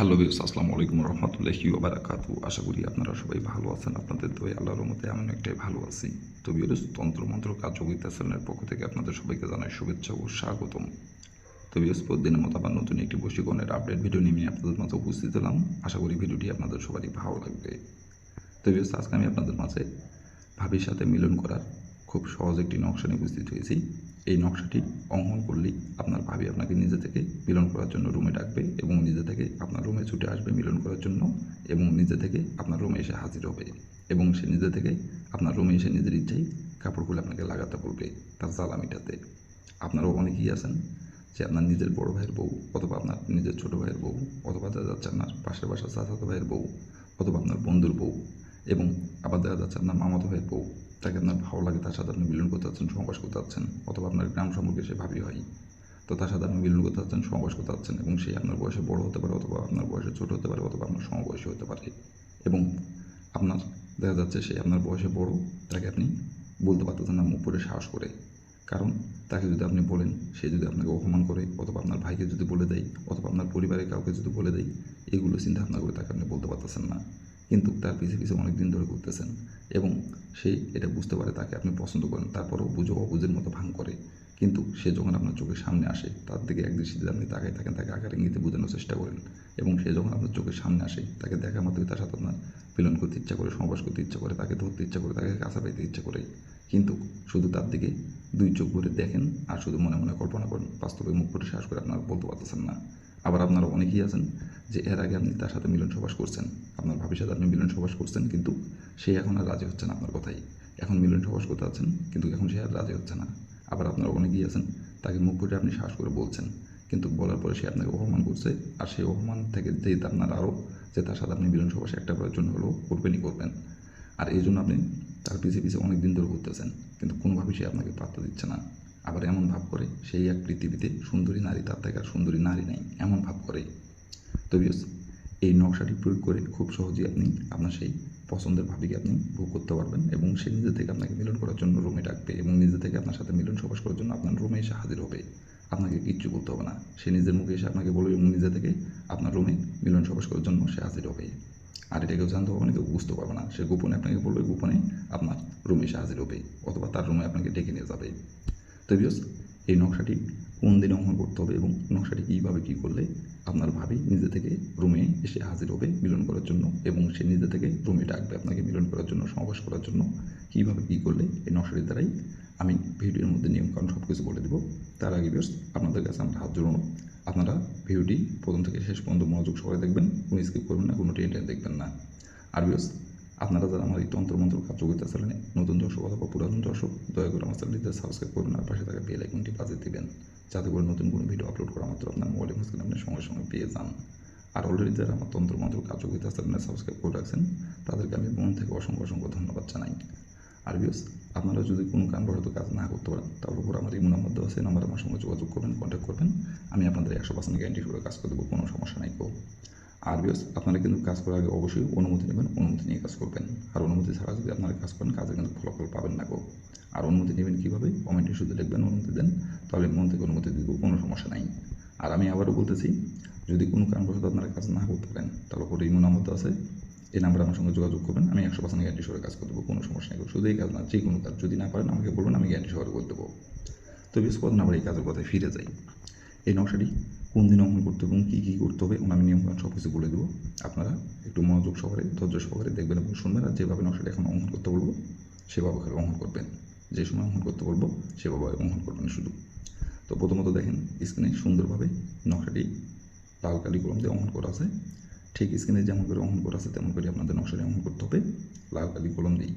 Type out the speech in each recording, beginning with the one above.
Hello views, আসসালামু আলাইকুম রহমতুল্লাহি ওয়া বারাকাতু। আশা করি আপনারা সবাই ভালো আছেন। আপনাদের দোয়ায় আল্লাহর রহমতে আমি অনেকটাই ভালো আছি। তো ভিউস, তন্ত্রমন্ত্র কার্যকরিতা চ্যানেলের পক্ষ থেকে আপনাদের সবাইকে জানাই শুভেচ্ছা ও স্বাগতম। তো ভিউস, প্রতিদিনের মতো আবার নতুন একটি বশীকরণের আপডেট ভিডিও নিয়ে আপনাদের মাঝে উপস্থিত হলাম। আশা করি ভিডিওটি আপনাদের সবারই ভালো লাগবে। তো ভিউস, আজকে আমি আপনাদের মাঝে ভাবির সাথে মিলন করার খুব সহজ একটি নকশা নিয়ে উপস্থিত হয়েছি। এই নকশাটি অঙ্কন করলেই আপনার ভাবি আপনাকে নিজে থেকে মিলন করার জন্য রুমে ডাকবে এবং নিজে থেকে আপনার রুমে ছুটে আসবে মিলন করার জন্য এবং নিজে থেকে আপনার রুমে এসে হাজির হবে এবং সে নিজে থেকে আপনার রুমে এসে নিজের ইচ্ছাই কাপড় খুলে আপনাকে লাগাতে বলবে তার জ্বালা মিটাতে। আপনারাও অনেকেই আছেন যে আপনার নিজের বড় ভাইয়ের বউ অথবা আপনার নিজের ছোটো ভাইয়ের বউ অথবা দেখা যাচ্ছে আপনার পাশের বাসার চাচাতো ভাইয়ের বউ অথবা আপনার বন্ধুর বউ এবং আবার দেখা যাচ্ছে আপনার মামাতো ভাইয়ের বউ, তাকে আপনার ভালো লাগে, তার সাথে আপনি মিলন করতে যাচ্ছেন, সহবাস করতে যাচ্ছেন, অথবা আপনার গ্রাম সম্পর্কে সে ভাবি হয়, তো তার সাথে আপনি মিলন করতে যাচ্ছেন, সহবাস করতে যাচ্ছেন এবং সে আপনার বয়সে বড় হতে পারে অথবা আপনার বয়সে ছোট হতে পারে অথবা আপনার সমবয়সী হতে পারে এবং আপনার দেখা যাচ্ছে সে আপনার বয়সে বড়, তাকে আপনি বলতে পারতেছেন না মুখ করে সাহস করে। কারণ তাকে যদি আপনি বলেন, সে যদি আপনাকে অপমান করে অথবা আপনার ভাইকে যদি বলে দেয় অথবা আপনার পরিবারের কাউকে যদি বলে দেয়, এগুলো চিন্তা ভাবনা করে তাকে আপনি বলতে পারতেছেন না, কিন্তু তার পিছিয়ে পিছিয়ে অনেক দিন ধরে ঘুরতেছেন এবং সে এটা বুঝতে পারে তাকে আপনি পছন্দ করেন, তারপরেও বুঝো অবুঝের মতো ভাঙ করে। কিন্তু সে যখন আপনার চোখের সামনে আসে, তার দিকে একদৃষ্টিতে আপনি তাকাই থাকেন, তাকে আকার ইঙ্গিতে বোঝানোর চেষ্টা করেন এবং সে যখন আপনার চোখের সামনে আসে, তাকে দেখা মাত্রই তার সাথে আপনার মিলন করতে ইচ্ছা করে, সমাবাস করতে ইচ্ছা করে, তাকে ধরতে ইচ্ছা করে, তাকে কাছা পাইতে ইচ্ছা করে, কিন্তু শুধু তার দিকে দুই চোখ ভরে দেখেন আর শুধু মনে মনে কল্পনা করেন, বাস্তবে মুখ ফুটে শ্বাস করে আপনারা বলতে পারতেছেন না। আবার আপনারা অনেকেই আছেন যে এর আগে আপনি তার সাথে মিলন সবাস করছেন, আপনার ভাবির সাথে আপনি মিলন সবাস করছেন, কিন্তু সে এখন আর রাজি হচ্ছে না আপনার কথাই। এখন মিলন সবাস করতে যাচ্ছেন কিন্তু এখন সে আর রাজি হচ্ছে না। আবার আপনারা অনেকেই আছেন তাকে মুখ ফুটে আপনি শ্বাস করে বলছেন, কিন্তু বলার পরে সে আপনাকে অপমান করছে, আর সেই অপমান থেকে যেহেতু আপনার আরও যে তার সাথে আপনি মিলন সবাস একটা করার জন্য হলেও করবেনই করবেন, আর এই জন্য আপনি তার পিছিয়ে পিছিয়ে অনেক দিন ধরে ঘুরতেছেন, কিন্তু কোনোভাবেই সে আপনাকে পাত্তা দিচ্ছে না। আবার এমন ভাব করে সেই এক পৃথিবীতে সুন্দরী নারী, তার থেকে আর সুন্দরী নারী নেই, এমন ভাব করে। তো বিয়স, এই নকশাটি প্রয়োগ করে খুব সহজেই আপনি আপনার সেই পছন্দের ভাবিকে আপনি ভোগ করতে পারবেন এবং সে নিজে থেকে আপনাকে মিলন করার জন্য রুমে ডাকবে এবং নিজে থেকে আপনার সাথে মিলন সবাস করার জন্য আপনার রুমে এসে হাজির হবে। আপনাকে কিচ্ছু বলতে হবে না, সে নিজের মুখে এসে আপনাকে বলবে এবং নিজে থেকে আপনার রুমে মিলন সবাস করার জন্য সে হাজির হবে। আর এটা কেউ জানতে পারবে না, কেউ বুঝতে পারবে না, সে গোপনে আপনাকে বলবে, গোপনে আপনার রুমে এসে হাজির হবে অথবা তার রুমে আপনাকে ডেকে নিয়ে যাবে। তো বিয়স, এই নকশাটি কোন দিনে অঙ্কন করতে হবে এবং নকশাটি কীভাবে কী করলে আপনার ভাবি নিজে থেকে রুমে এসে হাজির হবে মিলন করার জন্য এবং সে নিজে থেকে রুমে ডাকবে আপনাকে মিলন করার জন্য, সমাবেশ করার জন্য, কীভাবে কী করলে এই নকশাটির দ্বারাই আমি ভিডিওর মধ্যে নিয়মকানুন সব কিছু বলে দেবো। তার আগে বিয়স, আপনাদের কাছে আমার হাত জোড়ানো, আপনারা ভিডিওটি প্রথম থেকে শেষ পর্যন্ত মনোযোগ সহকারে দেখবেন, কোনো স্কিপ করবেন না, কোনো টেন দেখবেন না। আর বিয়স, আপনারা যারা আমার এই তন্ত্রমন্ত্র কার্যকরিতা চ্যানেলে নতুন দর্শক অথবা পুরাতন দর্শক, দয়া করে আমার চ্যানেলটিতে সাবস্ক্রাইব করুন আর পাশে থাকা বেল আইকনটি বাজিয়ে দেবেন, যাতে করে নতুন কোনো ভিডিও আপলোড করা মাত্র আপনার মোবাইলের স্ক্রিনে আপনি সঙ্গে সঙ্গে পেয়ে যান। আর অলরেডি যারা আমার তন্ত্রমন্ত্র কার্যকরিতা চ্যানেলে সাবস্ক্রাইব করে রাখছেন, তাদেরকে আমি মন থেকে অসংখ্য অসংখ্য ধন্যবাদ জানাই। আর বিয়স, আপনারা যদি কোনো কারণবশত কাজ না করতে পারেন, তার উপর আমার ইমো নাম্বার দেওয়া আছে, নাম্বার আমার সঙ্গে যোগাযোগ করবেন, কন্ট্যাক্ট করবেন, আমি আপনাদের 100% গ্যারান্টি করে কাজ করে দেবো, কোনো সমস্যা নাই কেউ। আর বিয়স, আপনারা কিন্তু কাজ করার আগে অবশ্যই অনুমতি নেবেন, অনুমতি নিয়ে কাজ করবেন, আর অনুমতি ছাড়া যদি আপনারা কাজ করেন, কাজে কিন্তু ফলাফল পাবেন না গো। আর অনুমতি নেবেন কীভাবে? কমেন্টে শুধু লিখবেন অনুমতি দেন, তাহলে মন থেকে অনুমতি দিব, কোনো সমস্যা নাই। আর আমি আবারও বলতেছি, যদি কোনো কারণবশত আপনারা কাজ না করতে পারেন, তাহলে পরে ইমো নাম্বার আছে, এই নাম্বারে আমার সঙ্গে যোগাযোগ করবেন, আমি 100% গ্যারান্টি সহকারে কাজ করে দেবো, কোনো সমস্যা নেই। শুধু এই কাজ না, যে কোনো কাজ যদি না পারেন আমাকে বলবেন, আমি গ্যারান্টি সহকারে করে দেবো। তো বেশ, কথা না পারে এই কাজের কথায় ফিরে যাই। এই নকশাটি কোন দিন অঙ্কন করতে হবে এবং কী কী করতে হবে ওনার নিয়মকানুন সব কিছু বলে দেবো। আপনারা একটু মনোযোগ সহকারে, ধৈর্য সহকারে দেখবেন এবং শুনবেন, আর যেভাবে নকশাটি এখন অঙ্কন করতে বলবো সেভাবে অঙ্কন করবেন, যে সময় অঙ্কন করতে বলবো সেভাবে অঙ্কন করবেন শুধু। তো প্রথমত দেখেন, স্ক্রিনে সুন্দরভাবে নকশাটি লাল কালি কলম দিয়ে অঙ্কন করা আছে, ঠিক স্ক্রিনে যেমন করে অঙ্কন করা আছে তেমন করে আপনাদের নকশাটি অঙ্কন করতে হবে লাল কালি কলম দিই।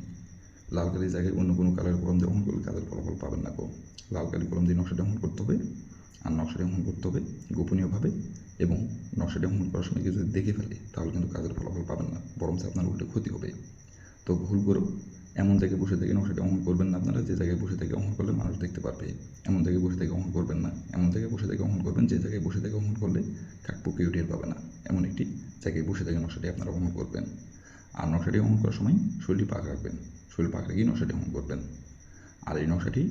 লাল কালির জায়গায় অন্য কোনো কালার কলম দিয়ে অঙ্কন করলে কাজের ফলাফল পাবেন না গো। লাল কালি কলম দিয়ে নকশাটি অঙ্কন করতে হবে, আর নকশাটি অঙ্কন করতে হবে গোপনীয়ভাবে, এবং নকশাটি অঙ্কন করার সময় কেউ যদি দেখে ফেলে তাহলে কিন্তু কাজের ফলাফল পাবেন না, বরং আপনার উল্টে ক্ষতি হবে। তো ভুল করে এমন জায়গায় বসে থেকে নকশাটি অঙ্কন করবেন না আপনারা যে জায়গায় বসে থেকে অঙ্কন করলে মানুষ দেখতে পারবে, এমন জায়গায় বসে থেকে অঙ্কন করবেন না। এমন জায়গায় বসে থেকে অঙ্কন করবেন যে জায়গায় বসে থেকে অঙ্কন করলে কাকপক্ষীও টের পাবে না, এমন একটি জায়গায় বসে থেকে নকশাটি আপনারা অঙ্কন করবেন। আর নকশাটি অঙ্কন করার সময় শরীরটি পাক রাখবেন, শরীর পাক রেখেই নকশাটি অঙ্কন করবেন। আর এই নকশাটি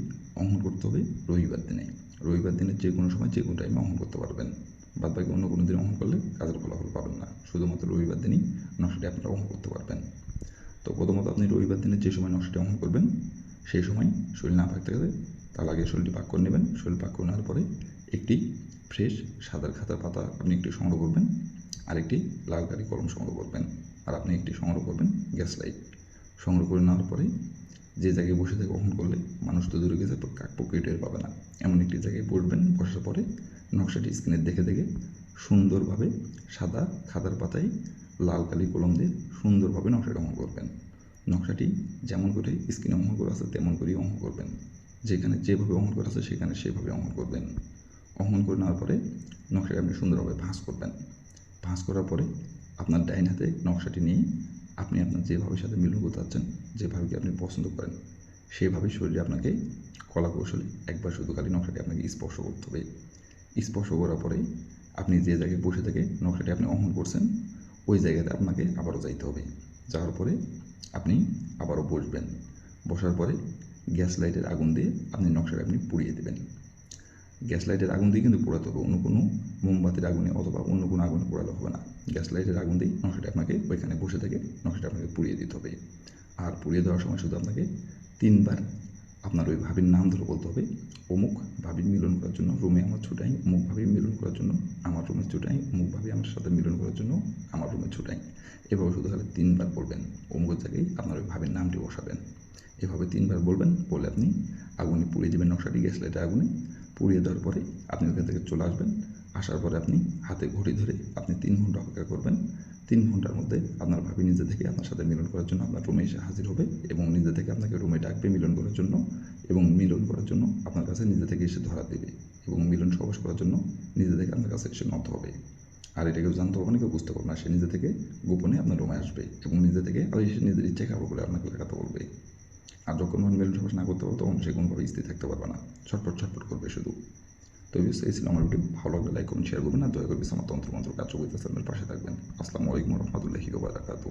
অঙ্কন করতে হবে রবিবার দিনে, রবিবার দিনে যে কোনো সময় যে কোনো টাইমে অঙ্কন করতে পারবেন। বাদ বাকি অন্য কোনো দিন অহন করলে কাজের ফলাফল পাবেন না। শুধুমাত্র রবিবার দিনই নকশাটি আপনারা অহন করতে পারবেন। তো প্রথমত আপনি রবিবার দিনে যে সময় নকশাটি অহন করবেন সেই সময় শরীর না থাকতে গেলে তার আগে শরীরটি পাক করে নেবেন। শরীর পাক করে নেওয়ার পরে একটি ফ্রেশ সাদার খাতার পাতা আপনি একটি সংগ্রহ করবেন, আর একটি লাল কালি কলম সংগ্রহ করবেন, আর আপনি একটি সংগ্রহ করবেন গ্যাস লাইট। সংগ্রহ করে নেওয়ার পরে যে জায়গায় বসে থেকে অহন করলে মানুষ তো দূরে গেছে কাকপক্ষে টের পাবে না, এমন একটি জায়গায় বসবেন। বসার পরে নকশাটি স্ক্রিনে দেখে দেখে সুন্দরভাবে সাদা খাতার পাতায় লাল কালি কলম দিয়ে সুন্দরভাবে নকশাটি অঙ্কন করবেন। নকশাটি যেমন করে স্ক্রিনে অঙ্কন করা আছে তেমন করেই অঙ্কন করবেন। যেখানে যেভাবে অঙ্কন করা আছে সেখানে সেভাবে অঙ্কন করবেন। অঙ্কন করে নেওয়ার পরে নকশাটি আপনি সুন্দরভাবে ভাঁজ করবেন। ভাঁজ করার পরে আপনার ডাইন হাতে নকশাটি নিয়ে আপনি আপনার যেভাবে সাথে মিলন করতে চাচ্ছেন, যেভাবে কি আপনি পছন্দ করেন সেভাবে শরীরে আপনাকে কলা কৌশলে একবার শুধু খালি নকশাটি আপনাকে স্পর্শ করতে হবে। স্পর্শ করার পরে আপনি যে জায়গায় বসে থেকে নকশাটি আপনি অঙ্কন করছেন ওই জায়গাতে আপনাকে আবারও যাইতে হবে। যাওয়ার পরে আপনি আবারও বসবেন। বসার পরে গ্যাস লাইটের আগুন দিয়ে আপনি নকশাটা আপনি পুড়িয়ে দেবেন। গ্যাস লাইটের আগুন দিয়ে কিন্তু পোড়াতে হবে, অন্য কোনো মোমবাতির আগুনে অথবা অন্য কোনো আগুনে পোড়ালে হবে না। গ্যাস লাইটের আগুন দিয়ে নকশাটা আপনাকে ওইখানে বসে থেকে নকশাটা আপনাকে পুড়িয়ে দিতে হবে। আর পুড়িয়ে দেওয়ার সময় শুধু আপনাকে 3 বার আপনার ওই ভাবির নাম ধরে বলতে হবে, অমুক ভাবির মিলন করার জন্য রুমে আমার ছুটাই, অমুক ভাবির মিলন করার জন্য আমার রুমে ছুটাই, অমুক ভাবি আমার সাথে মিলন করার জন্য আমার রুমে ছুটাই। এভাবে শুধু খালি 3 বার বলবেন। অমুকের জায়গায় আপনার ওই ভাবির নামটি বসাবেন। এভাবে 3 বার বলবেন, বলে আপনি আগুনে পুড়িয়ে দেবেন নকশাটি গ্যাস লাইটের আগুনে। পুড়িয়ে দেওয়ার পরে আপনি ওখান থেকে চলে আসবেন। আসার পরে আপনি হাতে ঘড়ি ধরে আপনি 3 ঘন্টা অপেক্ষা করবেন। 3 ঘন্টার মধ্যে আপনার ভাবি নিজে থেকে আপনার সাথে মিলন করার জন্য আপনার রুমে এসে হাজির হবে এবং নিজে থেকে আপনাকে রুমে ডাকবে মিলন করার জন্য, এবং মিলন করার জন্য আপনার কাছে নিজে থেকে এসে ধরা দেবে এবং মিলন সহবাস করার জন্য নিজে থেকে আপনার কাছে এসে নত হবে। আর এটা কেউ জানতে হবে না, কেউ বুঝতে পারবে না। সে নিজে থেকে গোপনে আপনার রুমে আসবে এবং নিজে থেকে আর এসে নিজের ইচ্ছে খাবো বলে আপনাকে লাগাতে বলবে। আর যখন মিলন সহবাস না করতে পারবে তখন সে কোনোভাবে স্থির থাকতে পারবে না, ছটফট ছটফট করবে শুধু। তো এই ছিল আমার ভিডিও। ভালো লাগলে লাইক কমেন্ট শেয়ার করবেন, আর দয়া করে আমার তন্ত্রমন্ত্র কার্যকরিতা চ্যানেলের পাশে থাকবেন। আসসালামু আলাইকুম রহমতুল্লাহি ওয়া বারাকাতুহু।